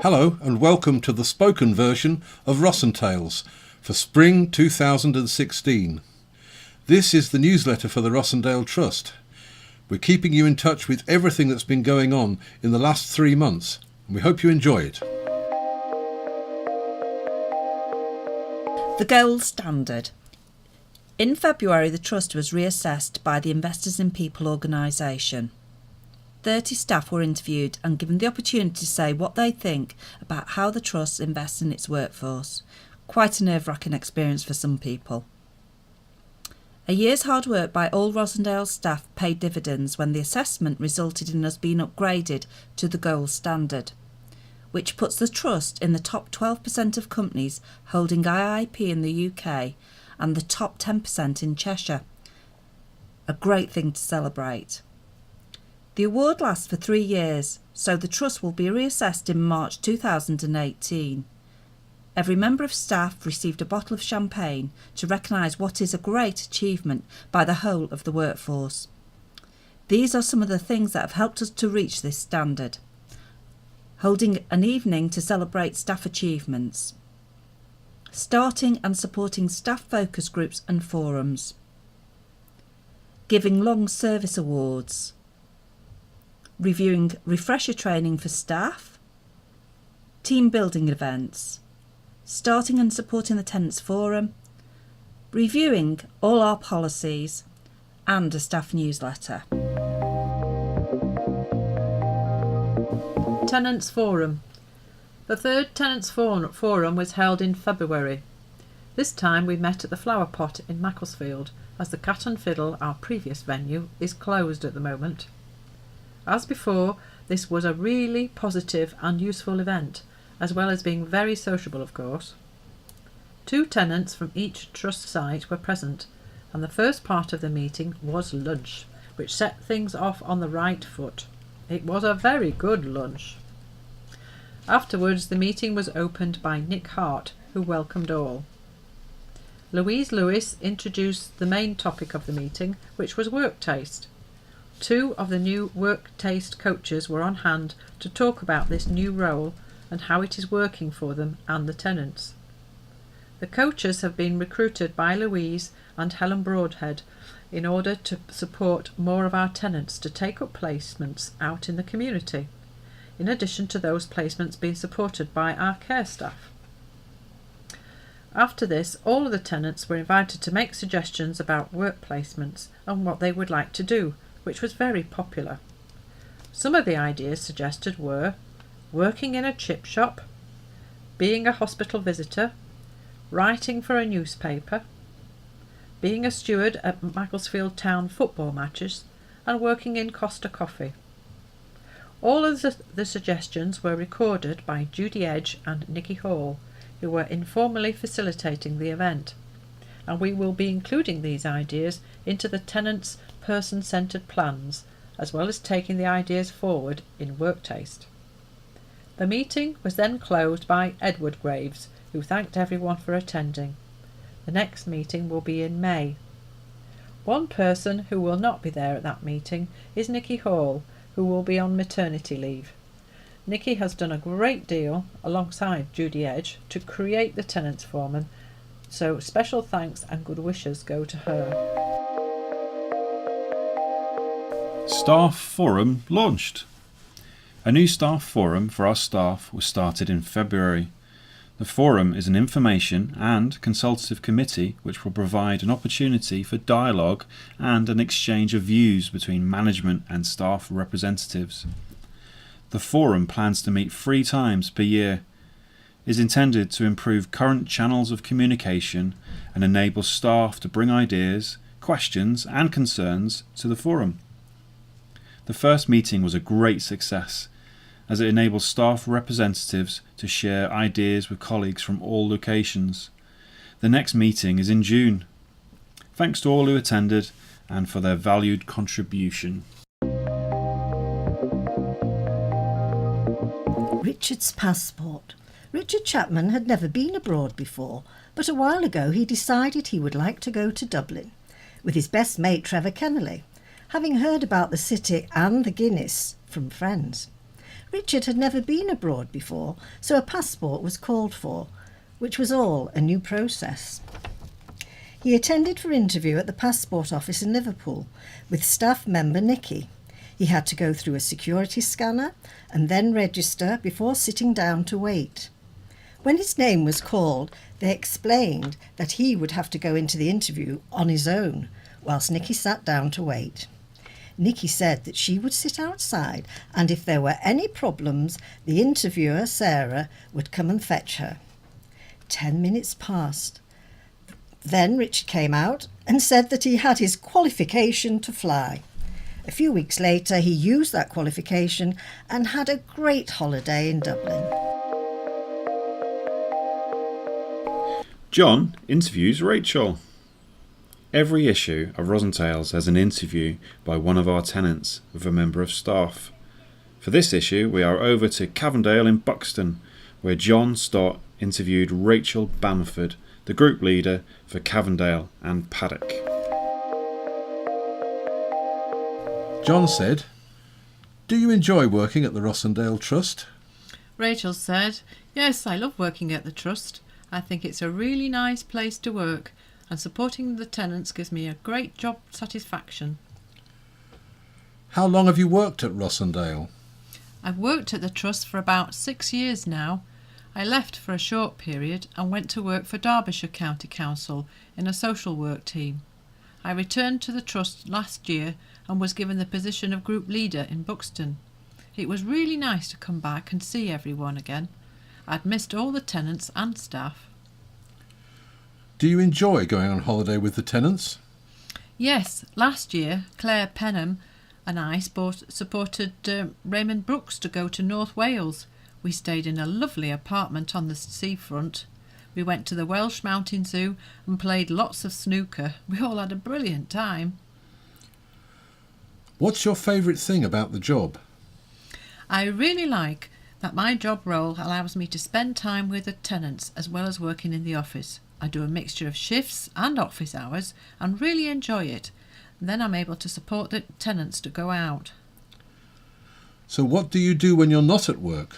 Hello and welcome to the spoken version of RossenTales for Spring 2016. This is the newsletter for the Rossendale Trust. We're keeping you in touch with everything that's been going on in the last 3 months, and we hope you enjoy it. The gold standard. In February, the Trust was reassessed by the Investors in People organisation. 30 staff were interviewed and given the opportunity to say what they think about how the Trust invests in its workforce. Quite a nerve-wracking experience for some people. A year's hard work by all Rossendale staff paid dividends when the assessment resulted in us being upgraded to the gold standard, which puts the Trust in the top 12% of companies holding IIP in the UK and the top 10% in Cheshire. A great thing to celebrate. The award lasts for 3 years, so the Trust will be reassessed in March 2018. Every member of staff received a bottle of champagne to recognise what is a great achievement by the whole of the workforce. These are some of the things that have helped us to reach this standard. Holding an evening to celebrate staff achievements. Starting and supporting staff focus groups and forums. Giving long service awards. Reviewing refresher training for staff. Team building events. Starting and supporting the Tenants Forum. Reviewing all our policies and a staff newsletter. Tenants Forum. The third Tenants Forum was held in February. This time we met at the Flower Pot in Macclesfield, as the Cat and Fiddle, our previous venue, is closed at the moment. As before, this was a really positive and useful event, as well as being very sociable, of course. 2 tenants from each Trust site were present, and the first part of the meeting was lunch, which set things off on the right foot. It was a very good lunch. Afterwards, the meeting was opened by Nick Hart, who welcomed all. Louise Lewis introduced the main topic of the meeting, which was work taste. 2 of the new work taste coaches were on hand to talk about this new role and how it is working for them and the tenants. The coaches have been recruited by Louise and Helen Broadhead in order to support more of our tenants to take up placements out in the community, in addition to those placements being supported by our care staff. After this, all of the tenants were invited to make suggestions about work placements and what they would like to do, which was very popular. Some of the ideas suggested were working in a chip shop, being a hospital visitor, writing for a newspaper, being a steward at Macclesfield Town football matches, and working in Costa Coffee. All of the suggestions were recorded by Judy Edge and Nikki Hall, who were informally facilitating the event, and we will be including these ideas into the tenants' person-centred plans, as well as taking the ideas forward in work taste. The meeting was then closed by Edward Graves, who thanked everyone for attending. The next meeting will be in May. One person who will not be there at that meeting is Nikki Hall, who will be on maternity leave. Nikki has done a great deal, alongside Judy Edge, to create the Tenants Forum, so special thanks and good wishes go to her. Staff Forum launched. A new staff forum for our staff was started in February. The forum is an information and consultative committee which will provide an opportunity for dialogue and an exchange of views between management and staff representatives. The forum plans to meet 3 times per year, is intended to improve current channels of communication and enable staff to bring ideas, questions and concerns to the forum. The first meeting was a great success, as it enables staff representatives to share ideas with colleagues from all locations. The next meeting is in June. Thanks to all who attended and for their valued contribution. Richard's passport. Richard Chapman had never been abroad before, but a while ago he decided he would like to go to Dublin with his best mate Trevor Kennelly, having heard about the city and the Guinness from friends. Richard had never been abroad before, so a passport was called for, which was all a new process. He attended for interview at the passport office in Liverpool with staff member Nicky. He had to go through a security scanner and then register before sitting down to wait. When his name was called, they explained that he would have to go into the interview on his own, whilst Nicky sat down to wait. Nicky said that she would sit outside, and if there were any problems, the interviewer, Sarah, would come and fetch her. 10 minutes passed. Then Richard came out and said that he had his qualification to fly. A few weeks later, he used that qualification and had a great holiday in Dublin. John interviews Rachel. Every issue of RossenTales has an interview by one of our tenants with a member of staff. For this issue, we are over to Cavendale in Buxton, where John Stott interviewed Rachel Bamford, the group leader for Cavendale and Paddock. John said, "Do you enjoy working at the Rossendale Trust?" Rachel said, "Yes, I love working at the Trust. I think it's a really nice place to work, and supporting the tenants gives me a great job satisfaction." How long have you worked at Rossendale? I've worked at the Trust for about 6 years now. I left for a short period and went to work for Derbyshire County Council in a social work team. I returned to the Trust last year and was given the position of group leader in Buxton. It was really nice to come back and see everyone again. I'd missed all the tenants and staff. Do you enjoy going on holiday with the tenants? Yes, last year Claire Penham and I supported Raymond Brooks to go to North Wales. We stayed in a lovely apartment on the seafront. We went to the Welsh Mountain Zoo and played lots of snooker. We all had a brilliant time. What's your favourite thing about the job? I really like that my job role allows me to spend time with the tenants as well as working in the office. I do a mixture of shifts and office hours and really enjoy it. Then I'm able to support the tenants to go out. So what do you do when you're not at work?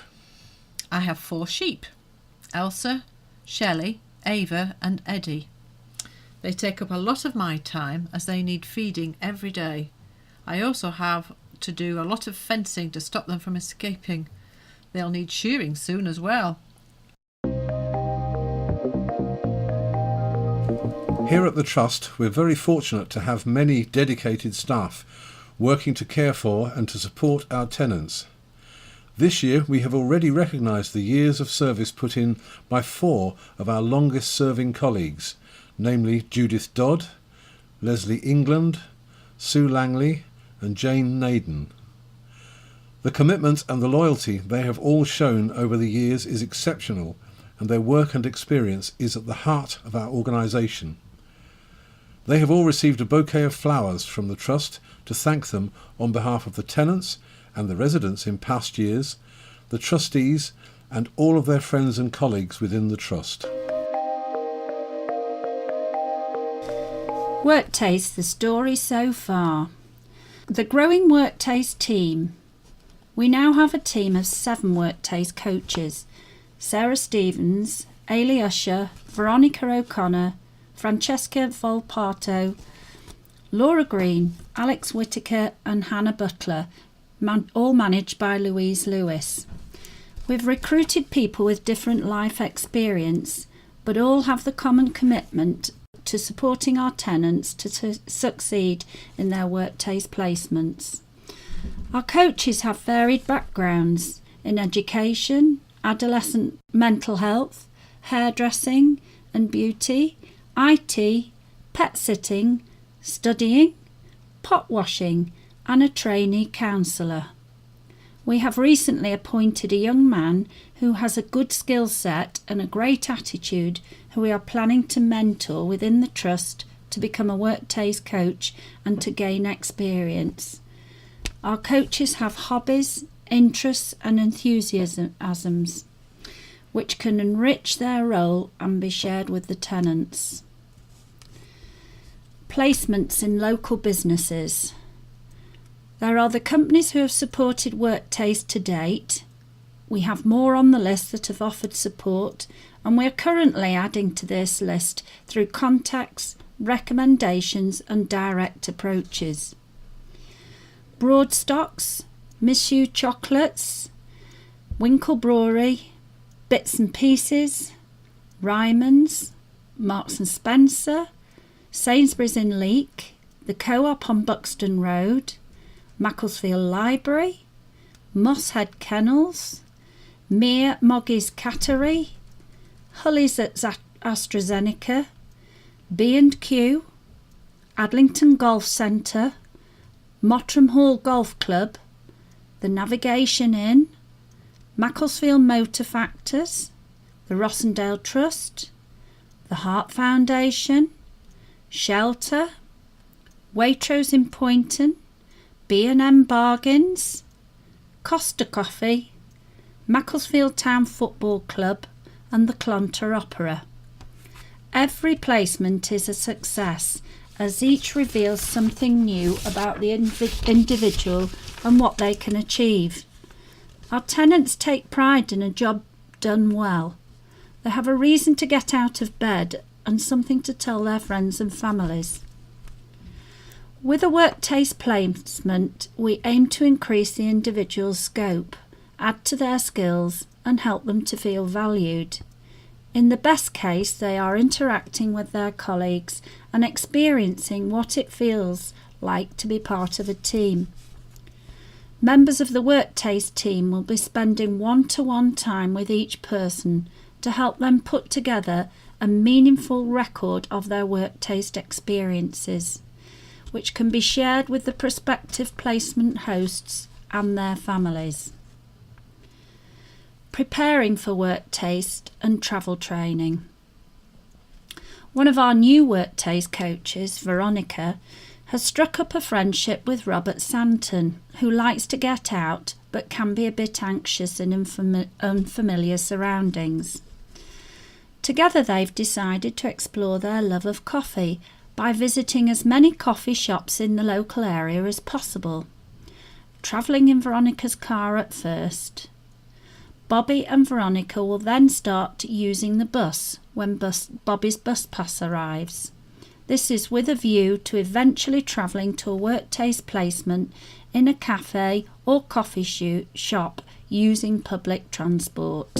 I have 4 sheep: Elsa, Shelley, Ava and Eddie. They take up a lot of my time as they need feeding every day. I also have to do a lot of fencing to stop them from escaping. They'll need shearing soon as well. Here at the Trust, we're very fortunate to have many dedicated staff working to care for and to support our tenants. This year we have already recognised the years of service put in by 4 of our longest serving colleagues, namely Judith Dodd, Leslie England, Sue Langley and Jane Naden. The commitment and the loyalty they have all shown over the years is exceptional, and their work and experience is at the heart of our organisation. They have all received a bouquet of flowers from the Trust to thank them on behalf of the tenants and the residents in past years, the trustees and all of their friends and colleagues within the Trust. Worktaste, the story so far. The growing Worktaste team. We now have a team of 7 Worktaste coaches: Sarah Stevens, Ailey Usher, Veronica O'Connor, Francesca Volpato, Laura Green, Alex Whittaker and Hannah Butler, all managed by Louise Lewis. We've recruited people with different life experience, but all have the common commitment to supporting our tenants to succeed in their Worktaste placements. Our coaches have varied backgrounds in education, adolescent mental health, hairdressing and beauty, IT, pet sitting, studying, pot washing and a trainee counsellor. We have recently appointed a young man who has a good skill set and a great attitude, who we are planning to mentor within the Trust to become a Worktaste coach and to gain experience. Our coaches have hobbies, interests and enthusiasms which can enrich their role and be shared with the tenants. Placements in local businesses. There are the companies who have supported Worktaste to date. We have more on the list that have offered support, and we are currently adding to this list through contacts, recommendations and direct approaches. Broadstocks, Miss You Chocolates, Winkle Brewery, Bits and Pieces, Ryman's, Marks and Spencer, Sainsbury's in Leek, the Co-op on Buxton Road, Macclesfield Library, Mosshead Kennels, Mere Moggy's Cattery, Hully's at AstraZeneca, B&Q, Adlington Golf Centre, Mottram Hall Golf Club, the Navigation Inn, Macclesfield Motor Factors, the Rossendale Trust, the Heart Foundation, Shelter, Waitrose in Poynton, B&M Bargains, Costa Coffee, Macclesfield Town Football Club and the Clontar Opera. Every placement is a success as each reveals something new about the individual and what they can achieve. Our tenants take pride in a job done well. They have a reason to get out of bed and something to tell their friends and families. With a Worktaste placement, we aim to increase the individual's scope, add to their skills and help them to feel valued. In the best case, they are interacting with their colleagues and experiencing what it feels like to be part of a team. Members of the Worktaste team will be spending one-to-one time with each person to help them put together a meaningful record of their Worktaste experiences, which can be shared with the prospective placement hosts and their families. Preparing for Worktaste and travel training. One of our new Worktaste coaches, Veronica, has struck up a friendship with Robert Santon, who likes to get out but can be a bit anxious in unfamiliar surroundings. Together they've decided to explore their love of coffee by visiting as many coffee shops in the local area as possible, travelling in Veronica's car at first. Bobby and Veronica will then start using the bus when Bobby's bus pass arrives. This is with a view to eventually travelling to a Worktaste placement in a cafe or coffee shop using public transport.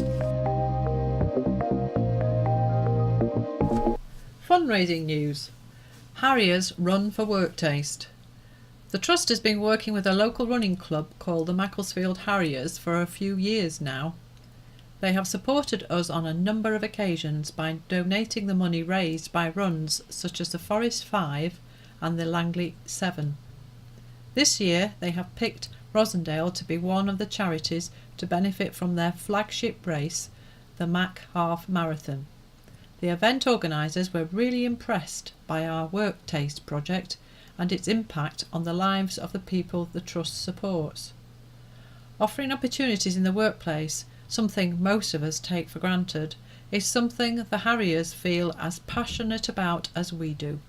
Fundraising news. Harriers Run for Worktaste. The Trust has been working with a local running club called the Macclesfield Harriers for a few years now. They have supported us on a number of occasions by donating the money raised by runs such as the Forest 5 and the Langley 7. This year they have picked Rossendale to be one of the charities to benefit from their flagship race, the Mac Half Marathon. The event organisers were really impressed by our Worktaste project and its impact on the lives of the people the Trust supports. Offering opportunities in the workplace, something most of us take for granted, is something the Harriers feel as passionate about as we do.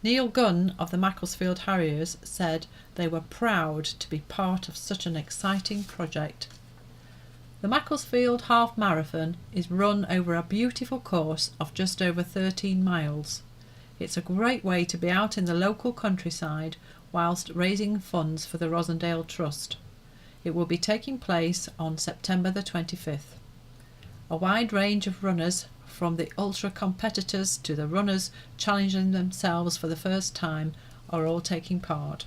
Neil Gunn of the Macclesfield Harriers said they were proud to be part of such an exciting project. The Macclesfield Half Marathon is run over a beautiful course of just over 13 miles. It's a great way to be out in the local countryside whilst raising funds for the Rossendale Trust. It will be taking place on September the 25th. A wide range of runners, from the ultra competitors to the runners challenging themselves for the first time, are all taking part.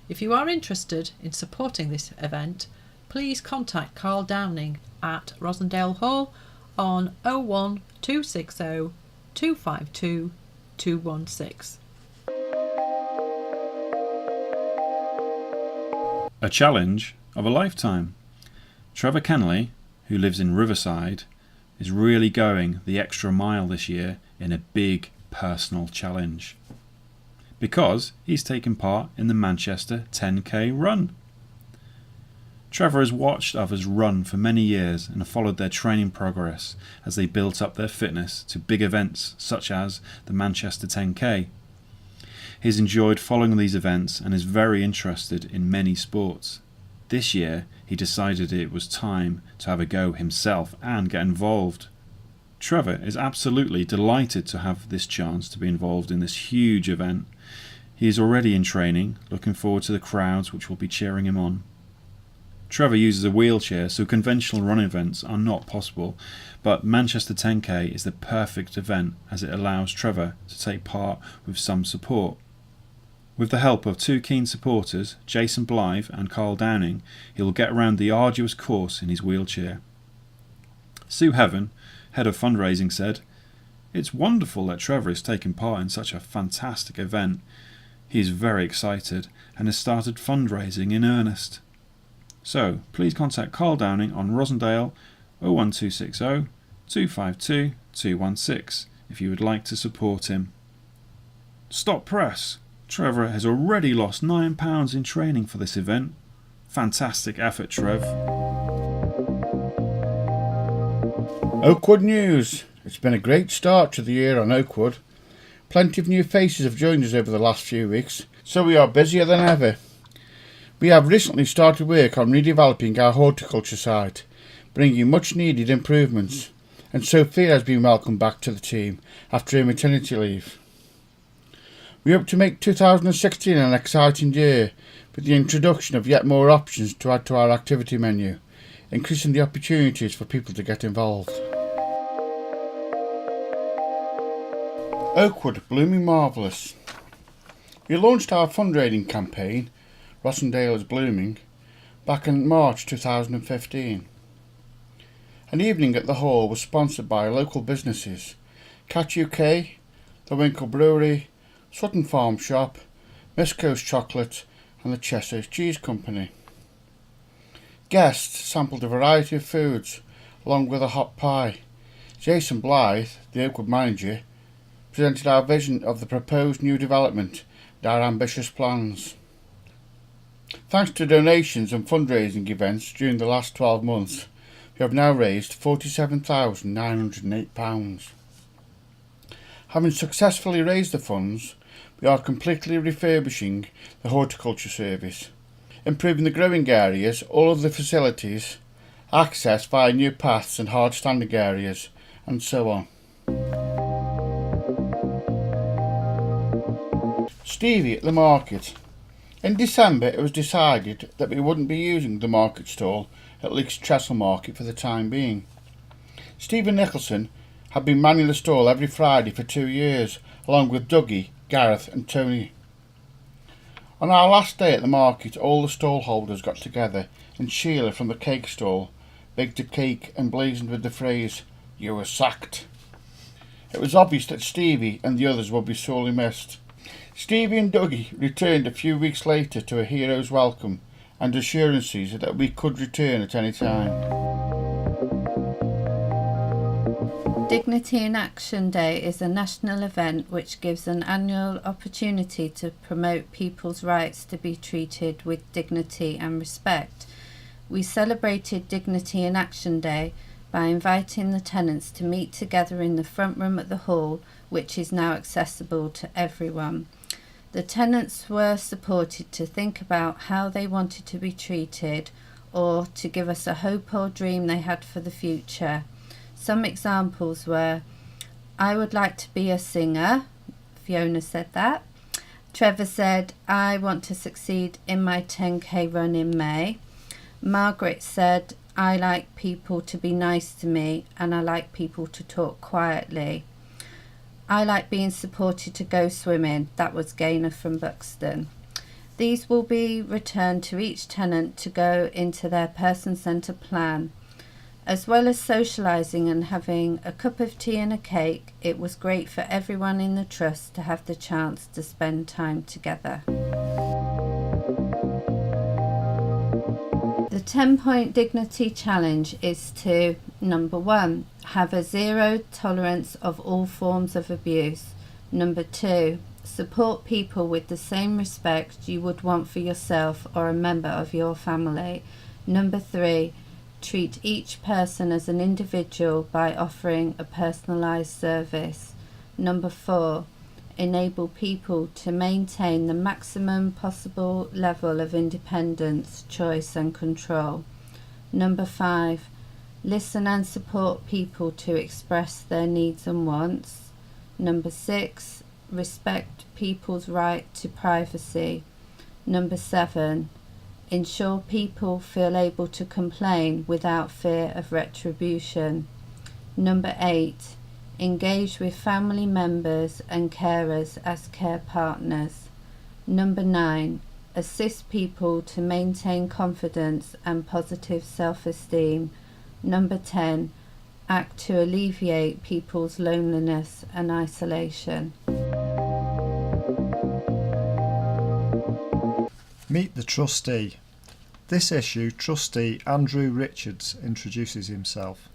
If you are interested in supporting this event, please contact Carl Downing at Rossendale Hall on 01260 252 216. A challenge of a lifetime. Trevor Kenley, who lives in Riverside, is really going the extra mile this year in a big personal challenge because he's taken part in the Manchester 10k run. Trevor has watched others run for many years and followed their training progress as they built up their fitness to big events such as the Manchester 10k. He has enjoyed following these events and is very interested in many sports. This year, he decided it was time to have a go himself and get involved. Trevor is absolutely delighted to have this chance to be involved in this huge event. He is already in training, looking forward to the crowds which will be cheering him on. Trevor uses a wheelchair, so conventional running events are not possible, but Manchester 10K is the perfect event as it allows Trevor to take part with some support. With the help of two keen supporters, Jason Blythe and Carl Downing, he will get around the arduous course in his wheelchair. Sue Heaven, head of fundraising, said, "It's wonderful that Trevor is taking part in such a fantastic event. He is very excited and has started fundraising in earnest. So please contact Carl Downing on Rossendale 01260 252 216 if you would like to support him." Stop press! Trevor has already lost £9 in training for this event. Fantastic effort, Trev. Oakwood News. It's been a great start to the year on Oakwood. Plenty of new faces have joined us over the last few weeks, so we are busier than ever. We have recently started work on redeveloping our horticulture site, bringing much needed improvements, and Sophia has been welcomed back to the team after her maternity leave. We hope to make 2016 an exciting year with the introduction of yet more options to add to our activity menu, increasing the opportunities for people to get involved. Oakwood blooming marvellous. We launched our fundraising campaign, Rossendale is Blooming, back in March 2015. An evening at the hall was sponsored by local businesses, Catch UK, the Winkle Brewery, Sutton Farm Shop, Miss Coast Chocolate and the Cheshire Cheese Company. Guests sampled a variety of foods along with a hot pie. Jason Blythe, the Oakwood manager, presented our vision of the proposed new development and our ambitious plans. Thanks to donations and fundraising events during the last 12 months, we have now raised £47,908. Having successfully raised the funds, we are completely refurbishing the horticulture service, improving the growing areas, all of the facilities, access via new paths and hard standing areas, and so on. Stevie at the market. In December it was decided that we wouldn't be using the market stall at Leeks Trestle Market for the time being. Stephen Nicholson had been manning the stall every Friday for 2 years, along with Dougie, Gareth and Tony. On our last day at the market, all the stall holders got together, and Sheila from the cake stall baked a cake emblazoned with the phrase, "You were sacked." It was obvious that Stevie and the others would be sorely missed. Stevie and Dougie returned a few weeks later to a hero's welcome and assurances that we could return at any time. Dignity in Action Day is a national event which gives an annual opportunity to promote people's rights to be treated with dignity and respect. We celebrated Dignity in Action Day by inviting the tenants to meet together in the front room at the hall, which is now accessible to everyone. The tenants were supported to think about how they wanted to be treated or to give us a hope or dream they had for the future. Some examples were, "I would like to be a singer." Fiona said that. Trevor said, "I want to succeed in my 10K run in May." Margaret said, "I like people to be nice to me and I like people to talk quietly." "I like being supported to go swimming." That was Gaynor from Buxton. These will be returned to each tenant to go into their person-centred plan. As well as socialising and having a cup of tea and a cake, it was great for everyone in the trust to have the chance to spend time together. The 10-point dignity challenge is to, number 1, have a zero tolerance of all forms of abuse. Number 2, support people with the same respect you would want for yourself or a member of your family. Number 3, treat each person as an individual by offering a personalised service. Number 4, enable people to maintain the maximum possible level of independence, choice and control. Number 5, listen and support people to express their needs and wants. Number 6, respect people's right to privacy. Number 7, ensure people feel able to complain without fear of retribution. Number 8, engage with family members and carers as care partners. Number 9, assist people to maintain confidence and positive self-esteem. Number 10, act to alleviate people's loneliness and isolation. Meet the trustee. This issue, trustee Andrew Richards introduces himself.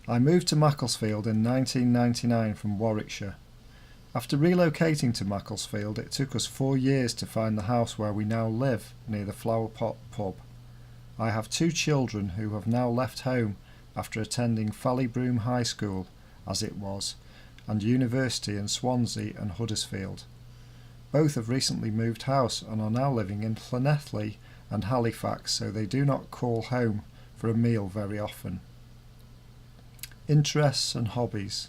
I moved to Macclesfield in 1999 from Warwickshire. After relocating to Macclesfield, it took us 4 years to find the house where we now live, near the Flower Pot pub. I have 2 children who have now left home after attending Fallybroom High School, as it was, and university in Swansea and Huddersfield. Both have recently moved house and are now living in Llanelli and Halifax, so they do not call home for a meal very often. Interests and hobbies.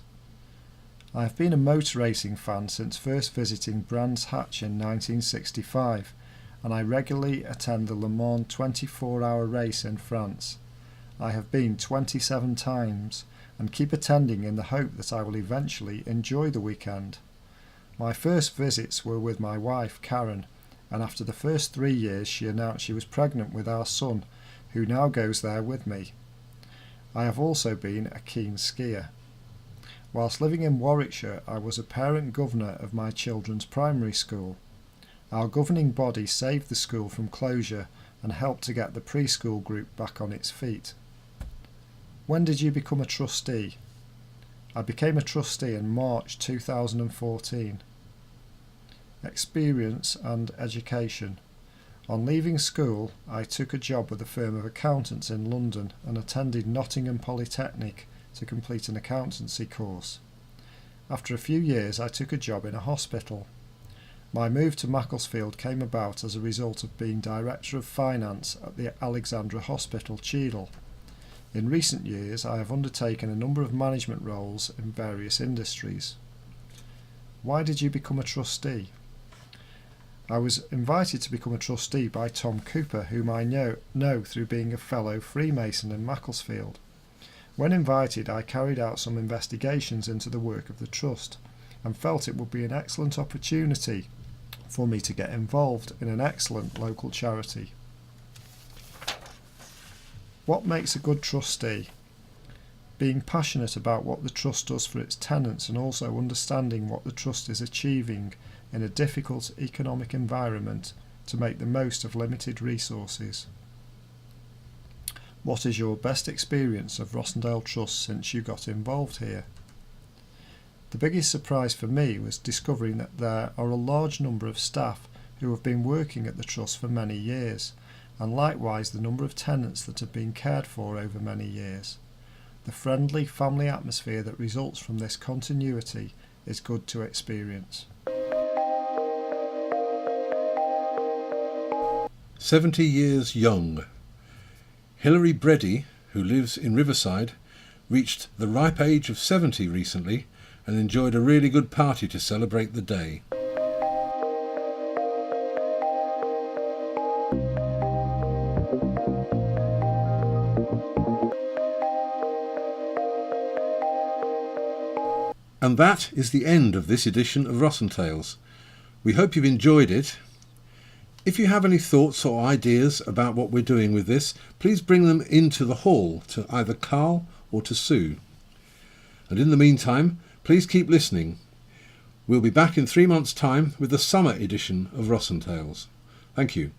I have been a motor racing fan since first visiting Brands Hatch in 1965, and I regularly attend the Le Mans 24-hour race in France. I have been 27 times and keep attending in the hope that I will eventually enjoy the weekend. My first visits were with my wife Karen, and after the first 3 years she announced she was pregnant with our son, who now goes there with me. I have also been a keen skier. Whilst living in Warwickshire, I was a parent governor of my children's primary school. Our governing body saved the school from closure and helped to get the preschool group back on its feet. When did you become a trustee? I became a trustee in March 2014. Experience and education. On leaving school, I took a job with a firm of accountants in London and attended Nottingham Polytechnic to complete an accountancy course. After a few years, I took a job in a hospital. My move to Macclesfield came about as a result of being Director of Finance at the Alexandra Hospital, Cheadle. In recent years, I have undertaken a number of management roles in various industries. Why did you become a trustee? I was invited to become a trustee by Tom Cooper, whom I know through being a fellow Freemason in Macclesfield. When invited, I carried out some investigations into the work of the Trust and felt it would be an excellent opportunity for me to get involved in an excellent local charity. What makes a good trustee? Being passionate about what the Trust does for its tenants and also understanding what the Trust is achieving in a difficult economic environment to make the most of limited resources. What is your best experience of Rossendale Trust since you got involved here? The biggest surprise for me was discovering that there are a large number of staff who have been working at the Trust for many years, and likewise the number of tenants that have been cared for over many years. The friendly family atmosphere that results from this continuity is good to experience. 70 years young. Hilary Breddy, who lives in Riverside, reached the ripe age of 70 recently and enjoyed a really good party to celebrate the day. And that is the end of this edition of RossenTales. We hope you've enjoyed it. If you have any thoughts or ideas about what we're doing with this, please bring them into the hall to either Carl or to Sue. And in the meantime, please keep listening. We'll be back in 3 months' time with the summer edition of RossenTales. Thank you.